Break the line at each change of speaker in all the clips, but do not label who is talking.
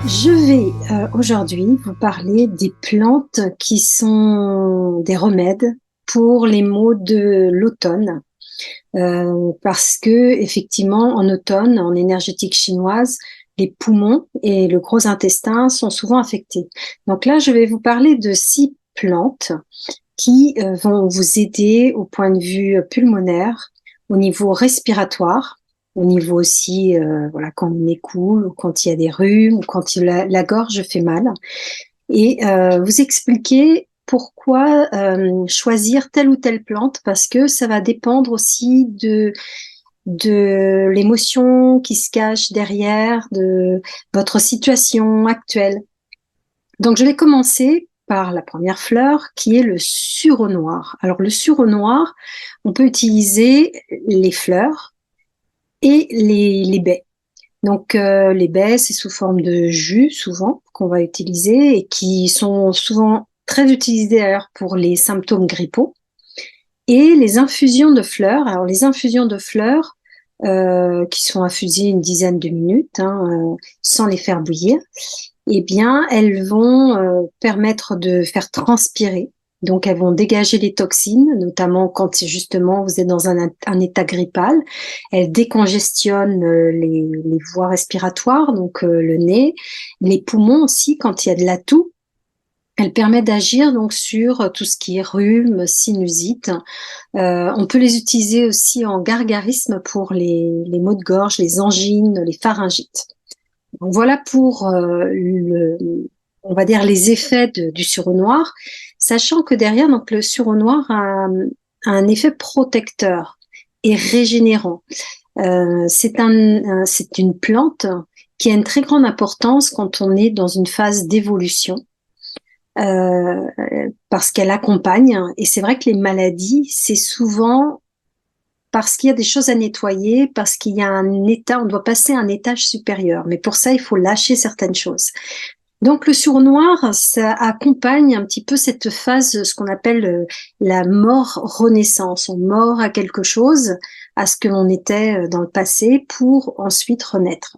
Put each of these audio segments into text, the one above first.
Je vais aujourd'hui vous parler des plantes qui sont des remèdes pour les maux de l'automne. Parce que effectivement, en automne, en énergétique chinoise, les poumons et le gros intestin sont souvent affectés. Donc là, je vais vous parler de 6 plantes qui vont vous aider au point de vue pulmonaire, au niveau respiratoire, au niveau aussi, voilà, quand on écoule, ou quand il y a des rhumes, ou quand la gorge fait mal, et vous expliquer pourquoi choisir telle ou telle plante, parce que ça va dépendre aussi de l'émotion qui se cache derrière, de votre situation actuelle. Donc, je vais commencer par la première fleur, qui est le sureau noir. Alors, le sureau noir, on peut utiliser les fleurs et les baies. Donc, les baies, c'est sous forme de jus, souvent, qu'on va utiliser et qui sont souvent très utilisées d'ailleurs pour les symptômes grippaux. Et les infusions de fleurs, alors les infusions de fleurs, qui sont infusées une dizaine de minutes, sans les faire bouillir, eh bien, elles vont permettre de faire transpirer. Donc, elles vont dégager les toxines, notamment quand justement vous êtes dans un état grippal. Elles décongestionnent les voies respiratoires, donc le nez, les poumons aussi quand il y a de la toux. Elles permettent d'agir donc sur tout ce qui est rhume, sinusite. On peut les utiliser aussi en gargarisme pour les maux de gorge, les angines, les pharyngites. Donc voilà pour on va dire les effets du sureau noir, sachant que derrière, donc le sureau noir a un effet protecteur et régénérant. C'est une plante qui a une très grande importance quand on est dans une phase d'évolution, euh, parce qu'elle accompagne. Et c'est vrai que les maladies, c'est souvent parce qu'il y a des choses à nettoyer, parce qu'il y a un état, on doit passer à un étage supérieur. Mais pour ça, il faut lâcher certaines choses. Donc le sureau noir, ça accompagne un petit peu cette phase, ce qu'on appelle la mort-renaissance. On mord à quelque chose, à ce que l'on était dans le passé, pour ensuite renaître.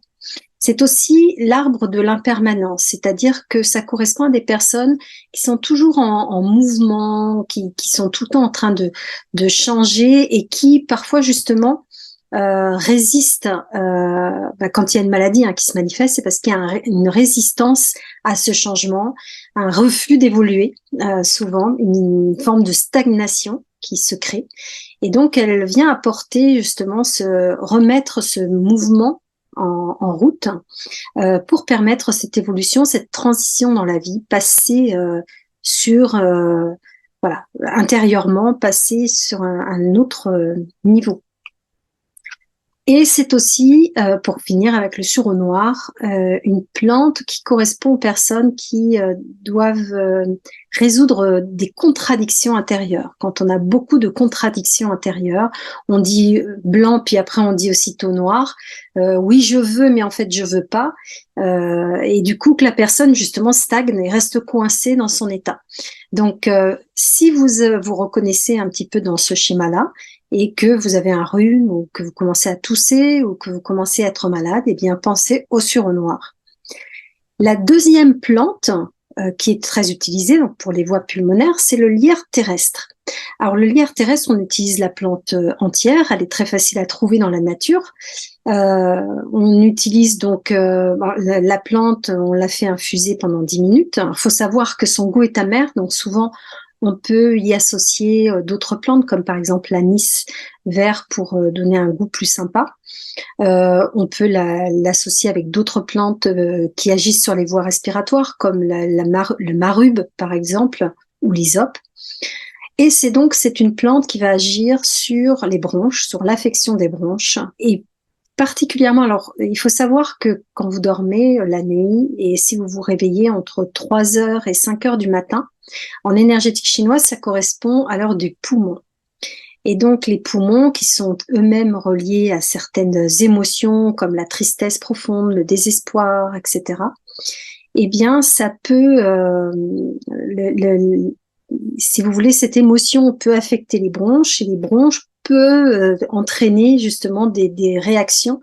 C'est aussi l'arbre de l'impermanence, c'est-à-dire que ça correspond à des personnes qui sont toujours en mouvement, qui sont tout le temps en train de changer et qui parfois justement résistent. Quand il y a une maladie qui se manifeste, c'est parce qu'il y a une résistance à ce changement, un refus d'évoluer, souvent une forme de stagnation qui se crée. Et donc elle vient apporter justement remettre ce mouvement en route, pour permettre cette évolution, cette transition dans la vie, passer sur, voilà, intérieurement, passer sur un autre niveau. Et c'est aussi, pour finir avec le sureau noir, une plante qui correspond aux personnes qui doivent résoudre des contradictions intérieures. Quand on a beaucoup de contradictions intérieures, on dit blanc, puis après on dit aussitôt noir. Oui, je veux, mais en fait je veux pas. Et du coup que la personne justement stagne et reste coincée dans son état. Donc, si vous vous reconnaissez un petit peu dans ce schéma-là, et que vous avez un rhume ou que vous commencez à tousser ou que vous commencez à être malade, eh bien, pensez au sureau noir. La deuxième plante qui est très utilisée donc pour les voies pulmonaires, c'est le lierre terrestre. Alors, le lierre terrestre, on utilise la plante entière. Elle est très facile à trouver dans la nature. On utilise donc la plante, on la fait infuser pendant 10 minutes. Il faut savoir que son goût est amer, donc souvent on peut y associer d'autres plantes, comme par exemple l'anis vert pour donner un goût plus sympa. On peut l'associer avec d'autres plantes qui agissent sur les voies respiratoires, comme le marube par exemple, ou l'hysope. Et c'est une plante qui va agir sur les bronches, sur l'affection des bronches, et particulièrement, alors il faut savoir que quand vous dormez la nuit et si vous vous réveillez entre 3 heures et 5 heures du matin, en énergétique chinoise, ça correspond à l'heure du poumon. Et donc les poumons qui sont eux-mêmes reliés à certaines émotions comme la tristesse profonde, le désespoir, etc. Eh bien, ça peut, si vous voulez, cette émotion peut affecter les bronches et les bronches peut entraîner justement des réactions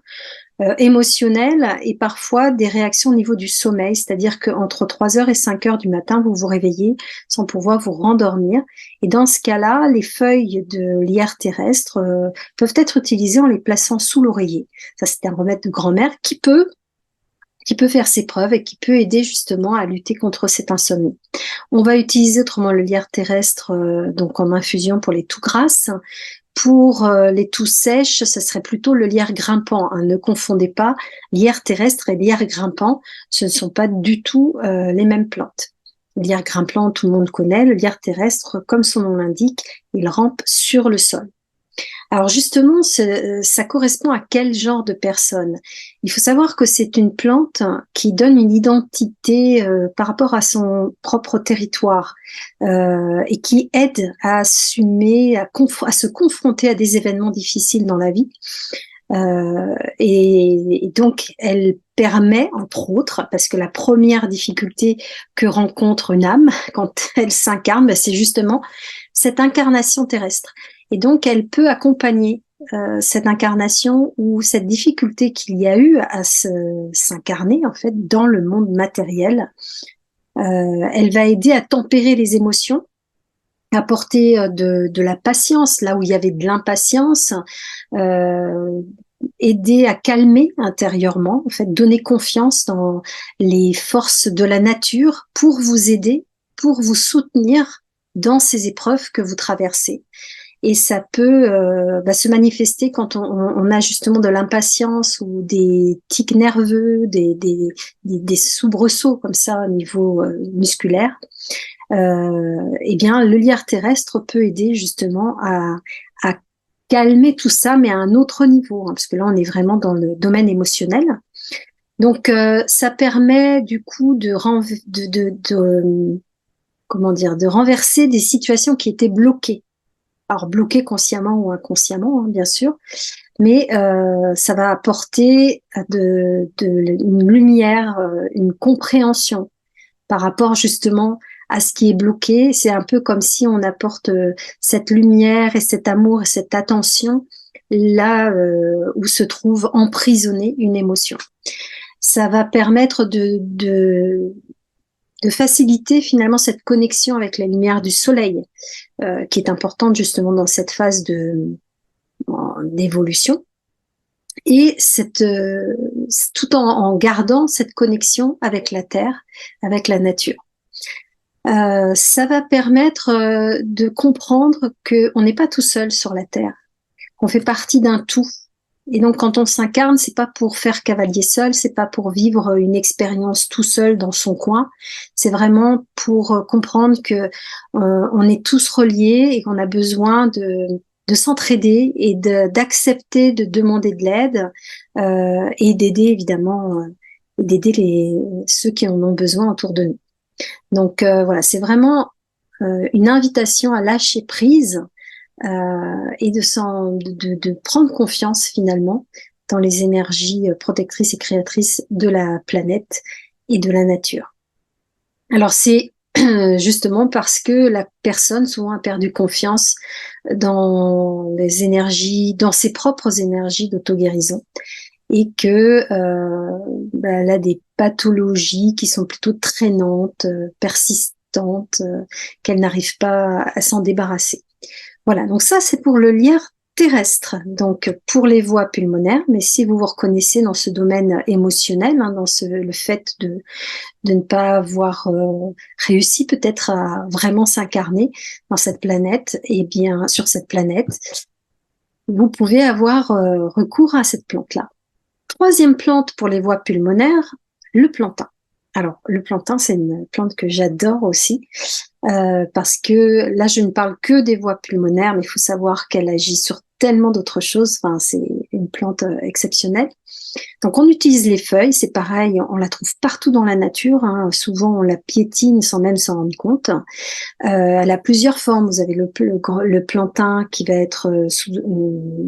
émotionnelles et parfois des réactions au niveau du sommeil, c'est-à-dire qu'entre 3 heures et 5 heures du matin, vous vous réveillez sans pouvoir vous rendormir. Et dans ce cas-là, les feuilles de lierre terrestre peuvent être utilisées en les plaçant sous l'oreiller. Ça, c'est un remède de grand-mère qui peut faire ses preuves et qui peut aider justement à lutter contre cette insomnie. On va utiliser autrement le lierre terrestre donc en infusion pour les toux grasses. Pour les toux sèches, ce serait plutôt le lierre grimpant. Hein. Ne confondez pas lierre terrestre et lierre grimpant. Ce ne sont pas du tout les mêmes plantes. Le lierre grimpant, tout le monde connaît. Le lierre terrestre, comme son nom l'indique, il rampe sur le sol. Alors justement, ça correspond à quel genre de personne? Il faut savoir que c'est une plante qui donne une identité par rapport à son propre territoire et qui aide à assumer, à se confronter à des événements difficiles dans la vie. Et donc, elle permet, entre autres, parce que la première difficulté que rencontre une âme quand elle s'incarne, ben, c'est justement cette incarnation terrestre. Et donc, elle peut accompagner cette incarnation ou cette difficulté qu'il y a eu à s'incarner en fait dans le monde matériel. Elle va aider à tempérer les émotions, apporter de la patience là où il y avait de l'impatience, aider à calmer intérieurement, en fait, donner confiance dans les forces de la nature pour vous aider, pour vous soutenir dans ces épreuves que vous traversez. Et ça peut se manifester quand on a justement de l'impatience ou des tics nerveux, des soubresauts comme ça au niveau musculaire. Eh bien, le lierre terrestre peut aider justement à calmer tout ça, mais à un autre niveau, hein, parce que là, on est vraiment dans le domaine émotionnel. Donc, ça permet du coup de renverser des situations qui étaient bloquées. Alors, bloquées consciemment ou inconsciemment, hein, bien sûr, mais ça va apporter une lumière, une compréhension par rapport justement à ce qui est bloqué. C'est un peu comme si on apporte cette lumière et cet amour et cette attention là où se trouve emprisonnée une émotion. Ça va permettre de faciliter finalement cette connexion avec la lumière du soleil, qui est importante justement dans cette phase d'évolution. Et tout en gardant cette connexion avec la terre, avec la nature. Ça va permettre de comprendre qu'on n'est pas tout seul sur la terre, qu'on fait partie d'un tout. Et donc, quand on s'incarne, c'est pas pour faire cavalier seul, c'est pas pour vivre une expérience tout seul dans son coin. C'est vraiment pour comprendre que on est tous reliés et qu'on a besoin de s'entraider et d'accepter de demander de l'aide et d'aider évidemment, d'aider ceux qui en ont besoin autour de nous. Donc voilà, c'est vraiment une invitation à lâcher prise et de prendre confiance finalement dans les énergies protectrices et créatrices de la planète et de la nature. Alors c'est justement parce que la personne souvent a perdu confiance dans les énergies, dans ses propres énergies d'auto-guérison et que elle a des pathologies qui sont plutôt traînantes, persistantes, qu'elle n'arrive pas à s'en débarrasser. Voilà, donc ça c'est pour le lierre terrestre, donc pour les voies pulmonaires, mais si vous vous reconnaissez dans ce domaine émotionnel, hein, dans le fait de ne pas avoir réussi peut-être à vraiment s'incarner dans cette planète, et bien sur cette planète, vous pouvez avoir recours à cette plante-là. Troisième plante pour les voies pulmonaires, le plantain. Alors, le plantain, c'est une plante que j'adore aussi, parce que là, je ne parle que des voies pulmonaires, mais il faut savoir qu'elle agit sur tellement d'autres choses. Enfin, c'est une plante exceptionnelle. Donc, on utilise les feuilles, c'est pareil, on la trouve partout dans la nature, hein. Souvent, on la piétine sans même s'en rendre compte. Elle a plusieurs formes. Vous avez le plantain qui va être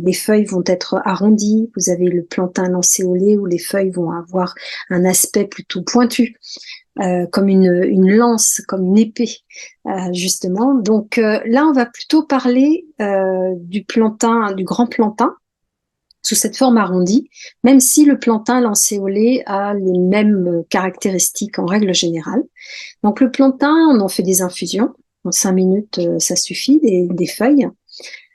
les feuilles vont être arrondies. Vous avez le plantain lancéolé où les feuilles vont avoir un aspect plutôt pointu, comme une lance, comme une épée, justement. Donc là, on va plutôt parler du plantain, du grand plantain, sous cette forme arrondie, même si le plantain lancéolé a les mêmes caractéristiques en règle générale. Donc le plantain, on en fait des infusions. En 5 minutes, ça suffit, des feuilles.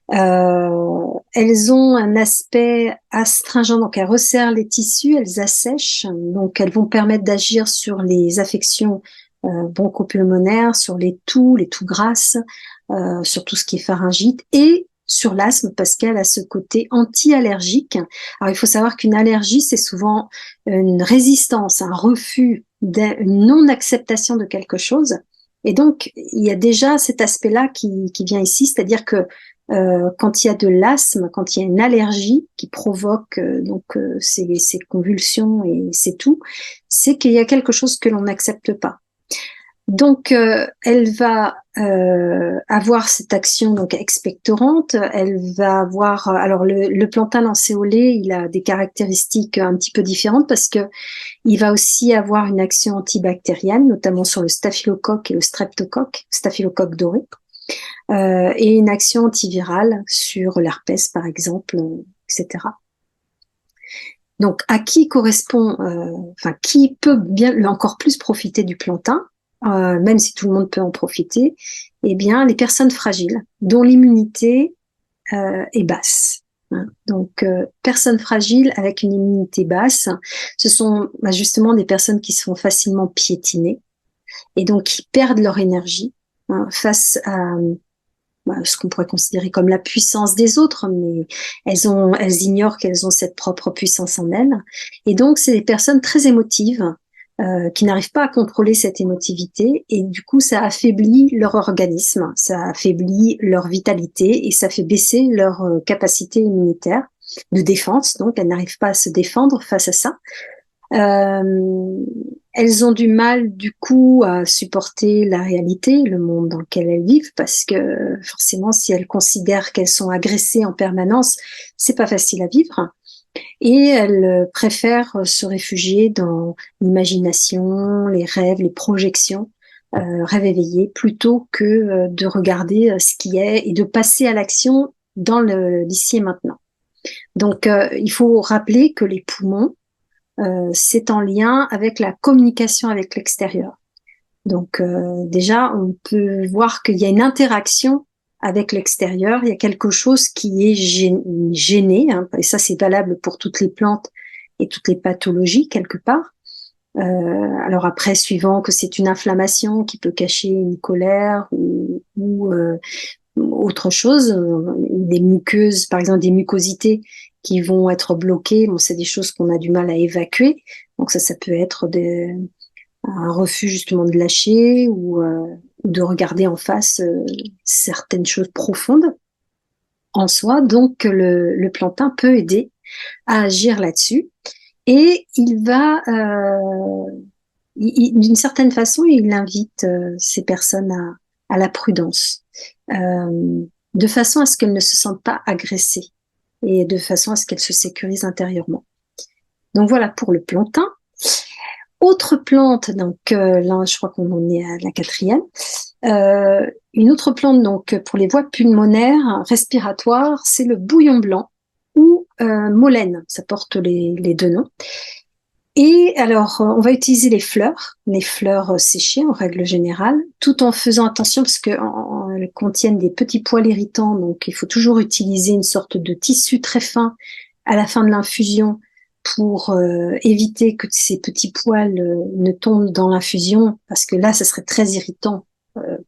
Elles ont un aspect astringent, donc elles resserrent les tissus, elles assèchent, donc elles vont permettre d'agir sur les affections bronchopulmonaires, sur les toux grasses, sur tout ce qui est pharyngite et sur l'asthme parce qu'elle a ce côté anti-allergique. Alors il faut savoir qu'une allergie, c'est souvent une résistance, un refus, une non-acceptation de quelque chose. Et donc il y a déjà cet aspect-là qui vient ici, c'est-à-dire que quand il y a de l'asthme, quand il y a une allergie qui provoque ces convulsions et c'est tout, c'est qu'il y a quelque chose que l'on n'accepte pas. Donc, elle va avoir cette action donc expectorante. Elle va avoir alors le plantain lancéolé, il a des caractéristiques un petit peu différentes parce que il va aussi avoir une action antibactérienne, notamment sur le staphylocoque et le streptocoque, staphylocoque doré. Et une action antivirale sur l'herpès, par exemple, etc. Donc, à qui correspond, qui peut bien encore plus profiter du plantain, même si tout le monde peut en profiter, eh bien, les personnes fragiles, dont l'immunité est basse. Hein. Donc, personnes fragiles avec une immunité basse, ce sont justement des personnes qui sont facilement piétinées et donc qui perdent leur énergie face à ce qu'on pourrait considérer comme la puissance des autres, mais elles ignorent qu'elles ont cette propre puissance en elles. Et donc, c'est des personnes très émotives qui n'arrivent pas à contrôler cette émotivité et du coup, ça affaiblit leur organisme, ça affaiblit leur vitalité et ça fait baisser leur capacité immunitaire de défense. Donc, elles n'arrivent pas à se défendre face à ça. Elles ont du mal du coup à supporter la réalité, le monde dans lequel elles vivent, parce que forcément, si elles considèrent qu'elles sont agressées en permanence, c'est pas facile à vivre. Et elles préfèrent se réfugier dans l'imagination, les rêves, les projections, rêves éveillés, plutôt que de regarder ce qui est et de passer à l'action dans l'ici et maintenant. Donc, il faut rappeler que les poumons c'est en lien avec la communication avec l'extérieur. Donc déjà, on peut voir qu'il y a une interaction avec l'extérieur, il y a quelque chose qui est gêné, hein, et ça c'est valable pour toutes les plantes et toutes les pathologies quelque part. Alors après, suivant que c'est une inflammation qui peut cacher une colère ou autre chose, des muqueuses, par exemple des mucosités qui vont être bloquées, bon, c'est des choses qu'on a du mal à évacuer, donc ça peut être un refus justement de lâcher ou de regarder en face certaines choses profondes en soi, donc le plantain peut aider à agir là-dessus et il va d'une certaine façon, il invite ces personnes à la prudence, de façon à ce qu'elles ne se sentent pas agressées et de façon à ce qu'elles se sécurisent intérieurement. Donc voilà pour le plantain. Autre plante, donc là je crois qu'on en est à la 4e. Une autre plante donc pour les voies pulmonaires, respiratoires, c'est le bouillon blanc ou molène, ça porte les deux noms. Et alors, on va utiliser les fleurs séchées en règle générale, tout en faisant attention parce qu'elles contiennent des petits poils irritants, donc il faut toujours utiliser une sorte de tissu très fin à la fin de l'infusion pour éviter que ces petits poils ne tombent dans l'infusion, parce que là, ça serait très irritant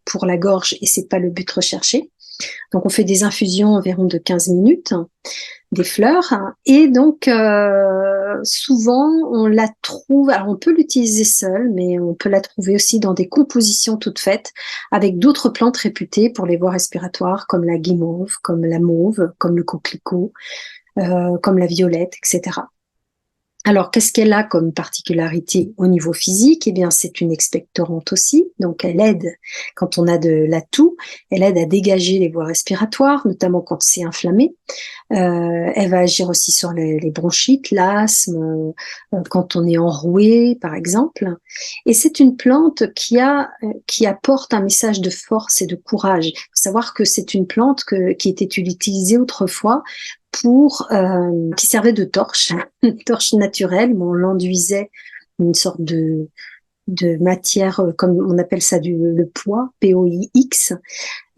pour la gorge et c'est pas le but recherché. Donc, on fait des infusions environ de 15 minutes, des fleurs, et donc souvent on la trouve, alors on peut l'utiliser seule, mais on peut la trouver aussi dans des compositions toutes faites avec d'autres plantes réputées pour les voies respiratoires, comme la guimauve, comme la mauve, comme le coquelicot, comme la violette, etc. Alors, qu'est-ce qu'elle a comme particularité au niveau physique? Eh bien, c'est une expectorante aussi, donc elle aide, quand on a de la toux, elle aide à dégager les voies respiratoires, notamment quand c'est inflammé. Elle va agir aussi sur les bronchites, l'asthme, quand on est enroué, par exemple. Et c'est une plante qui apporte un message de force et de courage. Il faut savoir que c'est une plante qui était utilisée autrefois qui servait de torche, une torche naturelle. Bon, on l'enduisait une sorte de matière, comme on appelle ça le poix, POIX,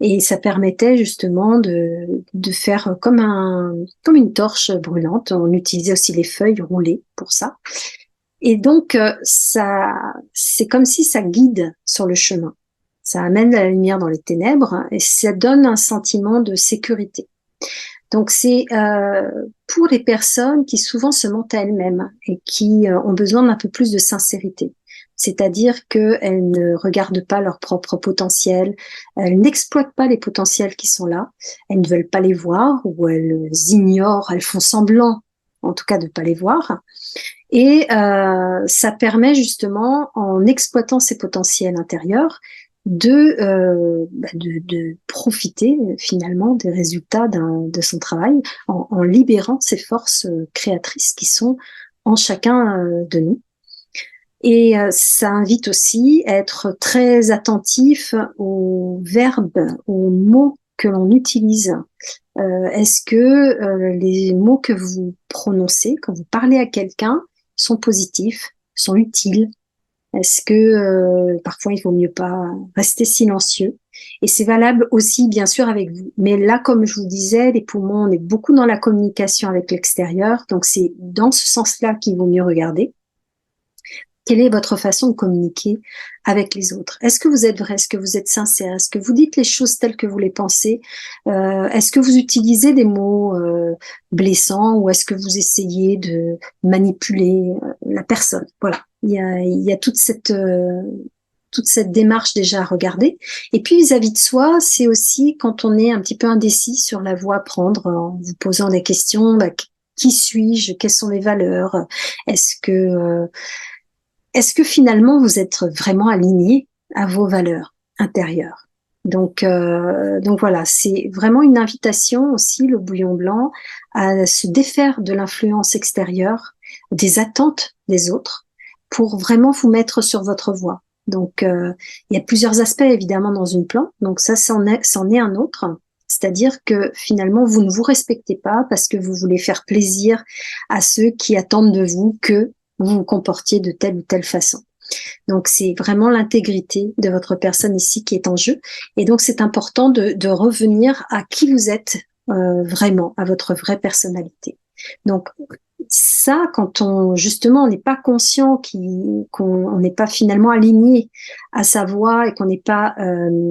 et ça permettait justement de faire comme une torche brûlante. On utilisait aussi les feuilles roulées pour ça. Et donc, c'est comme si ça guide sur le chemin. Ça amène la lumière dans les ténèbres et ça donne un sentiment de sécurité. Donc, c'est pour les personnes qui souvent se mentent à elles-mêmes et qui ont besoin d'un peu plus de sincérité. C'est-à-dire qu'elles ne regardent pas leur propre potentiel, elles n'exploitent pas les potentiels qui sont là, elles ne veulent pas les voir ou elles ignorent, elles font semblant, en tout cas, de ne pas les voir. Et ça permet justement, en exploitant ces potentiels intérieurs, de profiter finalement des résultats de son travail en libérant ces forces créatrices qui sont en chacun de nous. Et ça invite aussi à être très attentif aux verbes, aux mots que l'on utilise. Est-ce que les mots que vous prononcez quand vous parlez à quelqu'un sont positifs, sont utiles? Est-ce que parfois il vaut mieux pas rester silencieux? Et c'est valable aussi bien sûr avec vous. Mais là, comme je vous disais, les poumons, on est beaucoup dans la communication avec l'extérieur, donc c'est dans ce sens-là qu'il vaut mieux regarder. Quelle est votre façon de communiquer avec les autres? Est-ce que vous êtes vrai? Est-ce que vous êtes sincère? Est-ce que vous dites les choses telles que vous les pensez? Est-ce que vous utilisez des mots blessants ou est-ce que vous essayez de manipuler la personne? Voilà, il y a toute cette démarche déjà à regarder. Et puis vis-à-vis de soi, c'est aussi quand on est un petit peu indécis sur la voie à prendre, en vous posant des questions, qui suis-je? Quelles sont mes valeurs? Est-ce que finalement vous êtes vraiment aligné à vos valeurs intérieures? Donc voilà, c'est vraiment une invitation aussi, le bouillon blanc, à se défaire de l'influence extérieure, des attentes des autres, pour vraiment vous mettre sur votre voie. Donc il y a plusieurs aspects évidemment dans une plante. Donc ça, c'en est un autre. C'est-à-dire que finalement, vous ne vous respectez pas parce que vous voulez faire plaisir à ceux qui attendent de vous que vous vous comportiez de telle ou telle façon. Donc, c'est vraiment l'intégrité de votre personne ici qui est en jeu. Et donc, c'est important de revenir à qui vous êtes vraiment, à votre vraie personnalité. Donc, ça, quand justement, on n'est pas conscient qu'on n'est pas finalement aligné à sa voix et qu'on n'est pas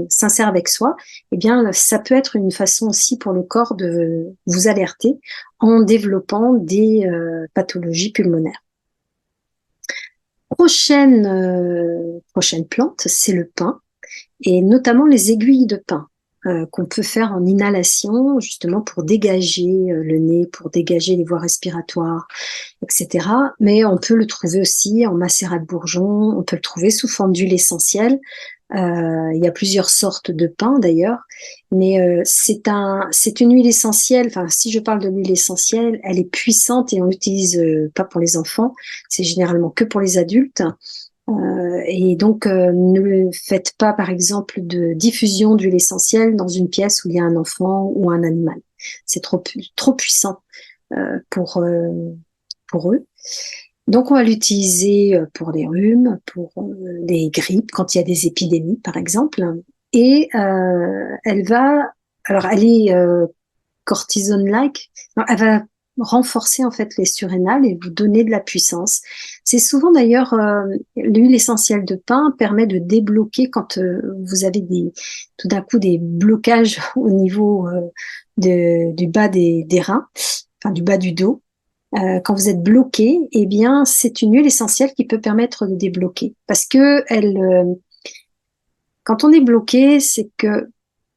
sincère avec soi, eh bien, ça peut être une façon aussi pour le corps de vous alerter en développant des pathologies pulmonaires. Prochaine plante, c'est le pin, et notamment les aiguilles de pin qu'on peut faire en inhalation, justement pour dégager le nez, pour dégager les voies respiratoires, etc. Mais on peut le trouver aussi en macérat de bourgeon, on peut le trouver sous forme d'huile essentielle. Il y a plusieurs sortes de pin d'ailleurs, mais c'est une huile essentielle. Enfin, si je parle de l'huile essentielle, elle est puissante et on l'utilise pas pour les enfants, c'est généralement que pour les adultes. Et donc, ne faites pas, par exemple, de diffusion d'huile essentielle dans une pièce où il y a un enfant ou un animal. C'est trop puissant pour eux. Donc, on va l'utiliser pour les rhumes, pour les grippes, quand il y a des épidémies, par exemple. Et elle est cortisone-like. Elle va renforcer en fait les surrénales et vous donner de la puissance. C'est souvent d'ailleurs l'huile essentielle de pin permet de débloquer quand vous avez tout d'un coup des blocages au niveau du bas des reins, enfin du bas du dos. Quand vous êtes bloqué, eh bien c'est une huile essentielle qui peut permettre de débloquer parce que quand on est bloqué, c'est que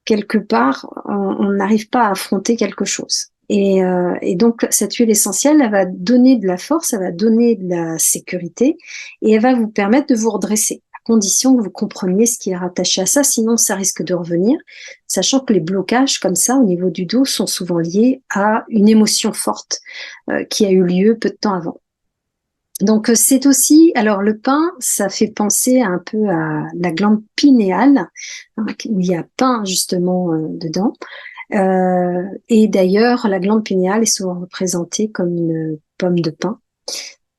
quelque part on n'arrive pas à affronter quelque chose. Et donc, cette huile essentielle, elle va donner de la force, elle va donner de la sécurité et elle va vous permettre de vous redresser, à condition que vous compreniez ce qui est rattaché à ça. Sinon, ça risque de revenir, sachant que les blocages comme ça au niveau du dos sont souvent liés à une émotion forte qui a eu lieu peu de temps avant. Donc, c'est aussi, alors le pin, ça fait penser un peu à la glande pinéale, hein, où il y a pin justement dedans. Et d'ailleurs, la glande pinéale est souvent représentée comme une pomme de pin.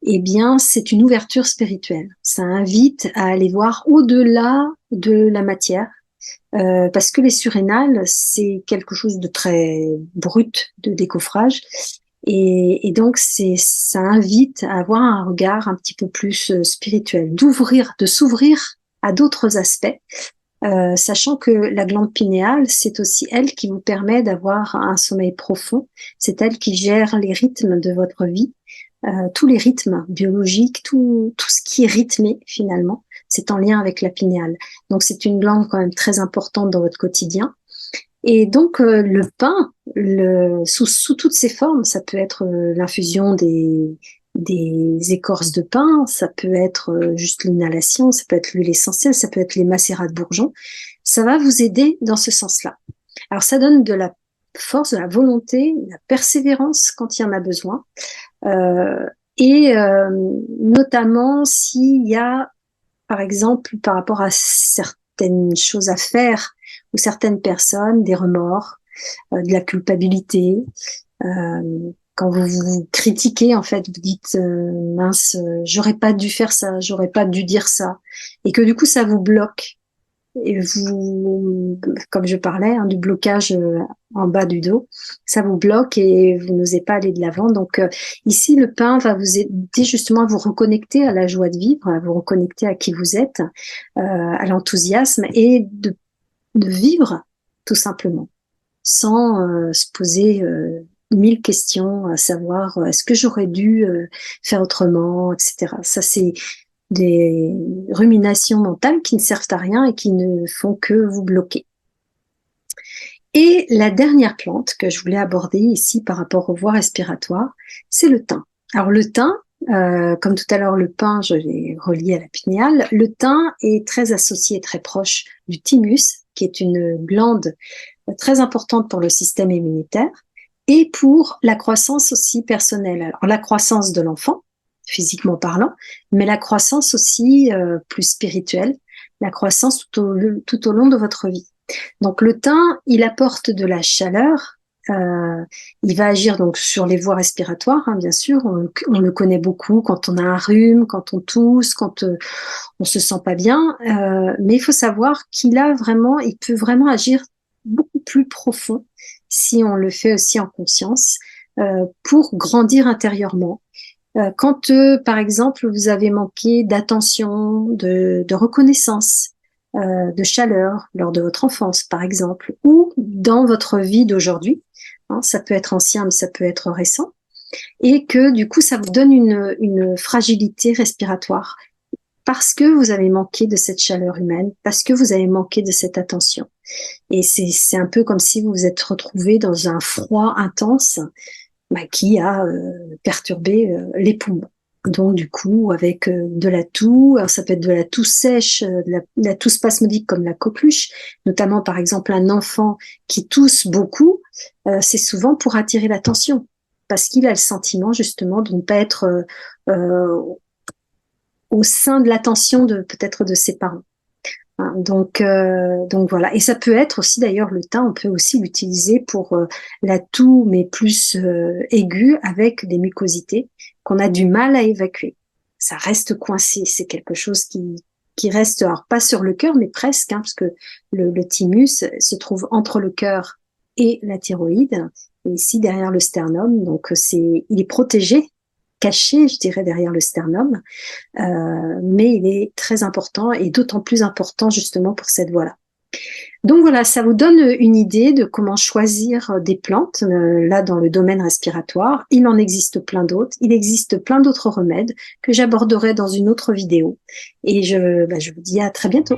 Eh bien, c'est une ouverture spirituelle. Ça invite à aller voir au-delà de la matière, parce que les surrénales, c'est quelque chose de très brut de décoffrage. Et donc, ça invite à avoir un regard un petit peu plus spirituel, de s'ouvrir à d'autres aspects, sachant que la glande pinéale, c'est aussi elle qui vous permet d'avoir un sommeil profond. C'est elle qui gère les rythmes de votre vie, tous les rythmes biologiques, tout ce qui est rythmé finalement, c'est en lien avec la pinéale. Donc, c'est une glande quand même très importante dans votre quotidien. Et donc, le pain, sous toutes ses formes, ça peut être l'infusion des écorces de pin, ça peut être juste l'inhalation, ça peut être l'huile essentielle, ça peut être les macérats de bourgeon. Ça va vous aider dans ce sens-là. Alors, ça donne de la force, de la volonté, de la persévérance quand il y en a besoin. Euh, et notamment s'il y a, par exemple, par rapport à certaines choses à faire ou certaines personnes, des remords, de la culpabilité. Quand vous vous critiquez, en fait, vous dites mince, j'aurais pas dû faire ça, j'aurais pas dû dire ça, et que du coup ça vous bloque. Et vous, comme je parlais, du blocage en bas du dos, ça vous bloque et vous n'osez pas aller de l'avant. Donc ici, le pain va vous aider justement à vous reconnecter à la joie de vivre, à vous reconnecter à qui vous êtes, à l'enthousiasme et de vivre tout simplement, sans se poser 1000 questions, à savoir est-ce que j'aurais dû faire autrement, etc. Ça, c'est des ruminations mentales qui ne servent à rien et qui ne font que vous bloquer. Et la dernière plante que je voulais aborder ici par rapport aux voies respiratoires, c'est le thym. Alors le thym, comme tout à l'heure le pin, je l'ai relié à la pinéale, le thym est très associé, très proche du thymus, qui est une glande très importante pour le système immunitaire et pour la croissance aussi personnelle. Alors la croissance de l'enfant, physiquement parlant, mais la croissance aussi plus spirituelle, la croissance tout au long de votre vie. Donc le thym, il apporte de la chaleur. Il va agir donc sur les voies respiratoires, bien sûr. On le connaît beaucoup quand on a un rhume, quand on tousse, quand on se sent pas bien. Mais il faut savoir il peut vraiment agir beaucoup plus profond si on le fait aussi en conscience pour grandir intérieurement. Quand, par exemple, vous avez manqué d'attention, de reconnaissance, de chaleur lors de votre enfance, par exemple, ou dans votre vie d'aujourd'hui, ça peut être ancien, mais ça peut être récent, et que du coup, ça vous donne une fragilité respiratoire parce que vous avez manqué de cette chaleur humaine, parce que vous avez manqué de cette attention. Et c'est un peu comme si vous vous êtes retrouvé dans un froid intense qui a perturbé les poumons. Donc du coup, avec de la toux, alors ça peut être de la toux sèche, de la toux spasmodique comme la coqueluche, notamment par exemple un enfant qui tousse beaucoup, c'est souvent pour attirer l'attention, parce qu'il a le sentiment justement de ne pas être au sein de l'attention de peut-être de ses parents. Donc voilà. Et ça peut être aussi d'ailleurs le thym, on peut aussi l'utiliser pour la toux, mais plus aiguë avec des mucosités qu'on a du mal à évacuer. Ça reste coincé, c'est quelque chose qui reste, alors pas sur le cœur, mais presque, parce que le thymus se trouve entre le cœur et la thyroïde, et ici derrière le sternum, donc il est protégé, caché, je dirais, derrière le sternum, mais il est très important et d'autant plus important justement pour cette voie-là. Donc voilà, ça vous donne une idée de comment choisir des plantes, là dans le domaine respiratoire. Il en existe plein d'autres, il existe plein d'autres remèdes que j'aborderai dans une autre vidéo. Et je vous dis à très bientôt.